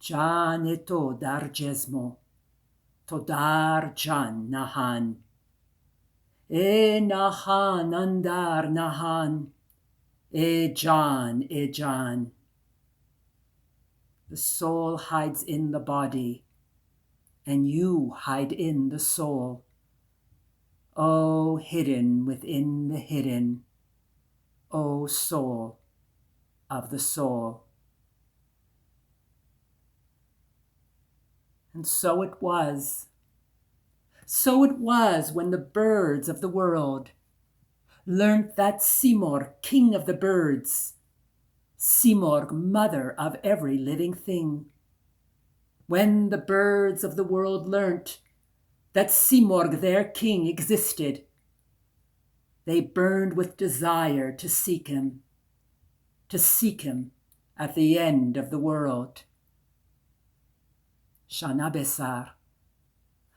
Jan to dar jesmo, to dar jan nahan. E nahan andar nahan, e jan. The soul hides in the body, and you hide in the soul. O hidden within the hidden, O soul of the soul. And so it was when the birds of the world learnt that Simorgh, king of the birds, Simorgh, mother of every living thing. When the birds of the world learnt that Simorgh, their king, existed, they burned with desire to seek him at the end of the world. Shanabesar,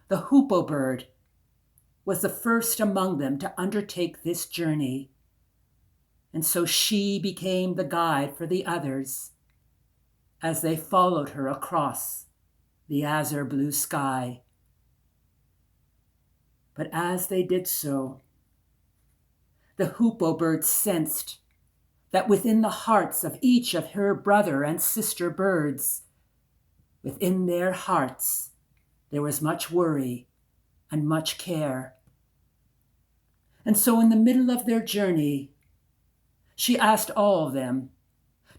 the hoopoe bird, was the first among them to undertake this journey, and so she became the guide for the others as they followed her across the azure blue sky. But as they did so, the hoopoe bird sensed that within the hearts of each of her brother and sister birds, within their hearts, there was much worry and much care. And so in the middle of their journey, she asked all of them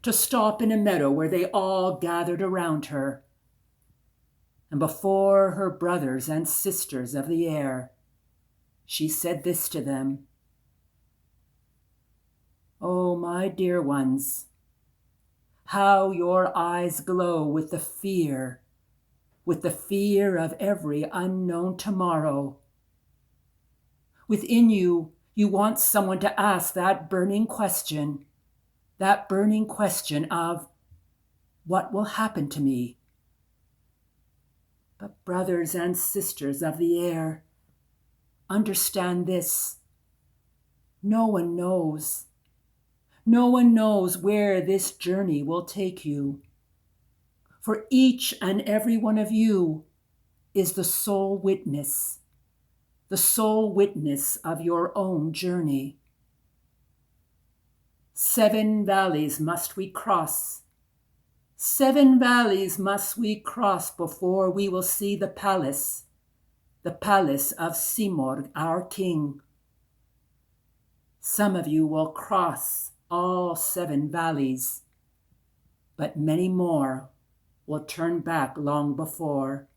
to stop in a meadow where they all gathered around her. And before her brothers and sisters of the air, she said this to them: "Oh, my dear ones, how your eyes glow with the fear of every unknown tomorrow. Within you, you want someone to ask that burning question of, what will happen to me? But brothers and sisters of the air, understand this. No one knows. No one knows where this journey will take you. For each and every one of you is the sole witness of your own journey. 7 valleys must we cross. 7 valleys must we cross before we will see the palace of Simorgh, our king. Some of you will cross all 7 valleys, but many more will turn back long before.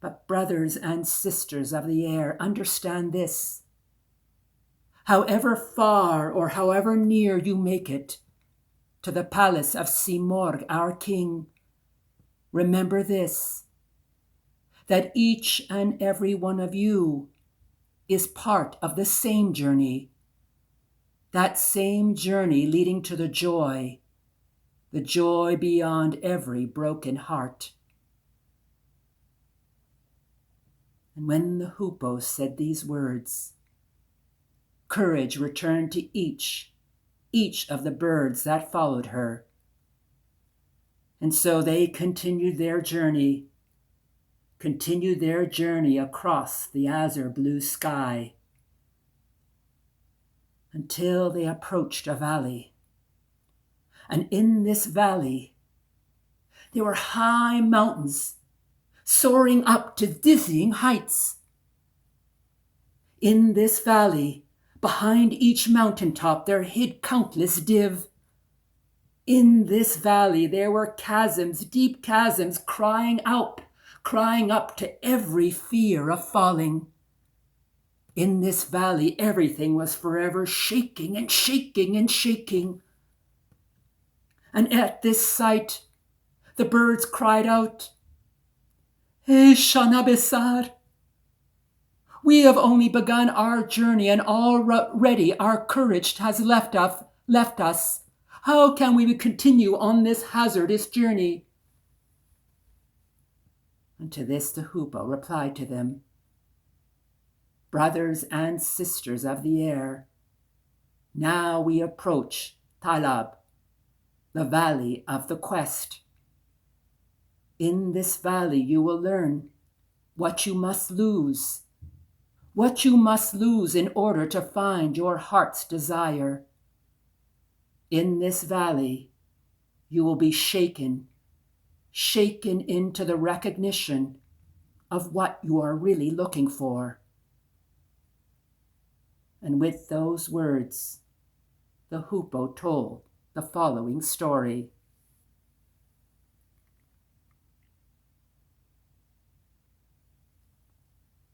But brothers and sisters of the air, understand this. However far or however near you make it to the palace of Simorgh, our king, remember this, that each and every one of you is part of the same journey, that same journey leading to the joy beyond every broken heart. And when the hoopoe said these words, courage returned to each of the birds that followed her. And so they continued their journey across the azure blue sky until they approached a valley. And in this valley, there were high mountains soaring up to dizzying heights. In this valley, behind each mountaintop, there hid countless div. In this valley, there were chasms, deep chasms, crying up to every fear of falling. In this valley, everything was forever shaking and shaking and shaking. And at this sight, the birds cried out, "Hey, Shanabesar! We have only begun our journey, and already our courage has left us. How can we continue on this hazardous journey?" And to this the hoopoe replied to them, "Brothers and sisters of the air, now we approach Talab, the valley of the quest. In this valley you will learn what you must lose in order to find your heart's desire. In this valley you will be shaken into the recognition of what you are really looking for. And with those words, the hoopoe told the following story.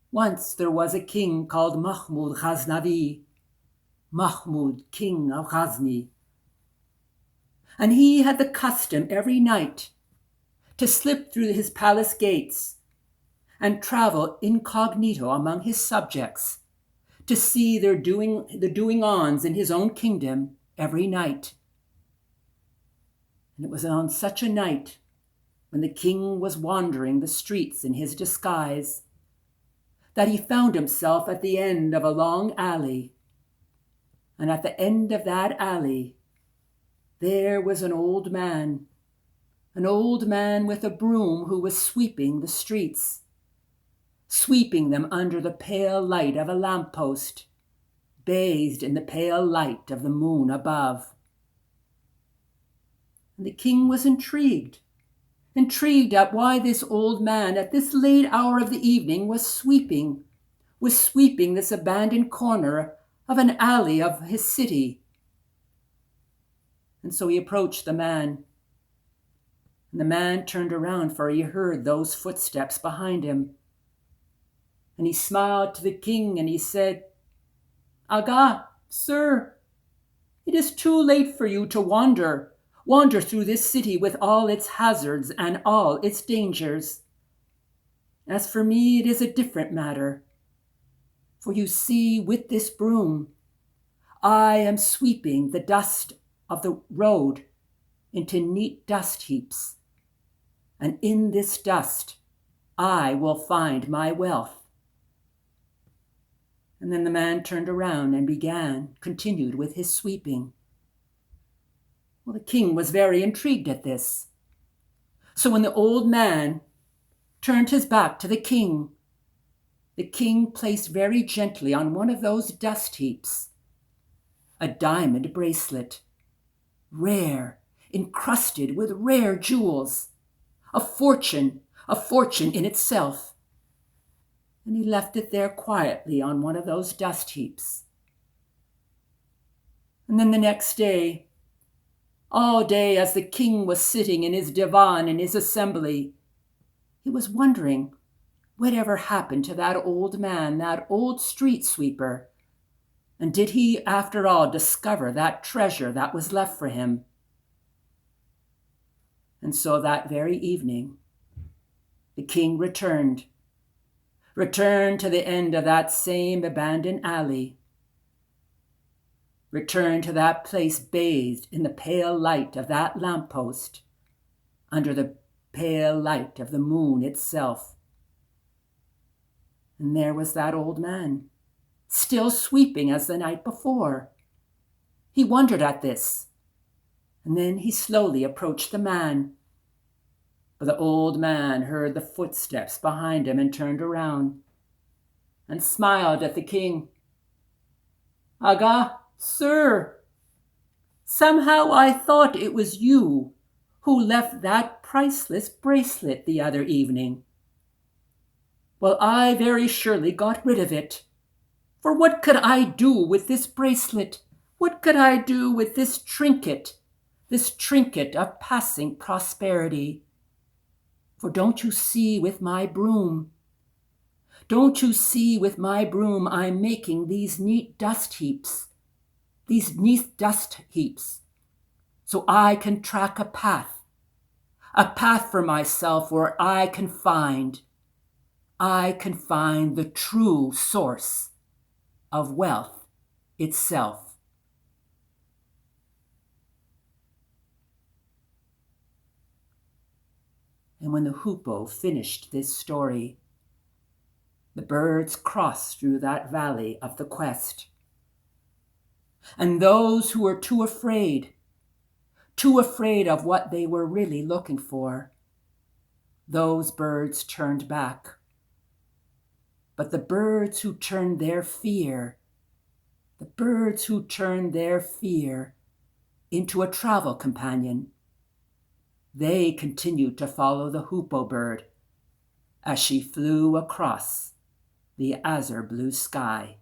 Once there was a king called Mahmud Ghaznavi, Mahmud, king of Ghazni. And he had the custom every night to slip through his palace gates and travel incognito among his subjects to see the doing-ons in his own kingdom every night. And it was on such a night, when the king was wandering the streets in his disguise, that he found himself at the end of a long alley. And at the end of that alley, there was an old man with a broom who was sweeping the streets, sweeping them under the pale light of a lamppost, bathed in the pale light of the moon above. And the king was intrigued at why this old man at this late hour of the evening was sweeping this abandoned corner of an alley of his city. And so he approached the man. And the man turned around, for he heard those footsteps behind him. And he smiled to the king and he said, "Aga, sir, it is too late for you to wander through this city with all its hazards and all its dangers. As for me, it is a different matter. For you see, with this broom, I am sweeping the dust of the road into neat dust heaps. And in this dust, I will find my wealth." And then the man turned around and continued with his sweeping. Well, the king was very intrigued at this. So when the old man turned his back to the king placed very gently on one of those dust heaps a diamond bracelet, rare, encrusted with rare jewels, a fortune in itself. And he left it there quietly on one of those dust heaps. And then the next day, all day as the king was sitting in his divan in his assembly, he was wondering whatever happened to that old man, that old street sweeper. And did he, after all, discover that treasure that was left for him? And so that very evening, the king returned to the end of that same abandoned alley, returned to that place bathed in the pale light of that lamppost, under the pale light of the moon itself. And there was that old man, still sweeping as the night before. He wondered at this, and then he slowly approached the man. But the old man heard the footsteps behind him and turned around and smiled at the king. "Aga, sir, somehow I thought it was you who left that priceless bracelet the other evening. Well, I very surely got rid of it. For what could I do with this bracelet? What could I do with this trinket of passing prosperity? For don't you see with my broom I'm making these neat dust heaps, so I can track a path for myself where I can find the true source of wealth itself." And when the hoopoe finished this story, the birds crossed through that valley of the quest. And those who were too afraid of what they were really looking for, Those birds turned back. But the birds who turned their fear, into a travel companion, they continued to follow the hoopoe bird as she flew across the azure blue sky.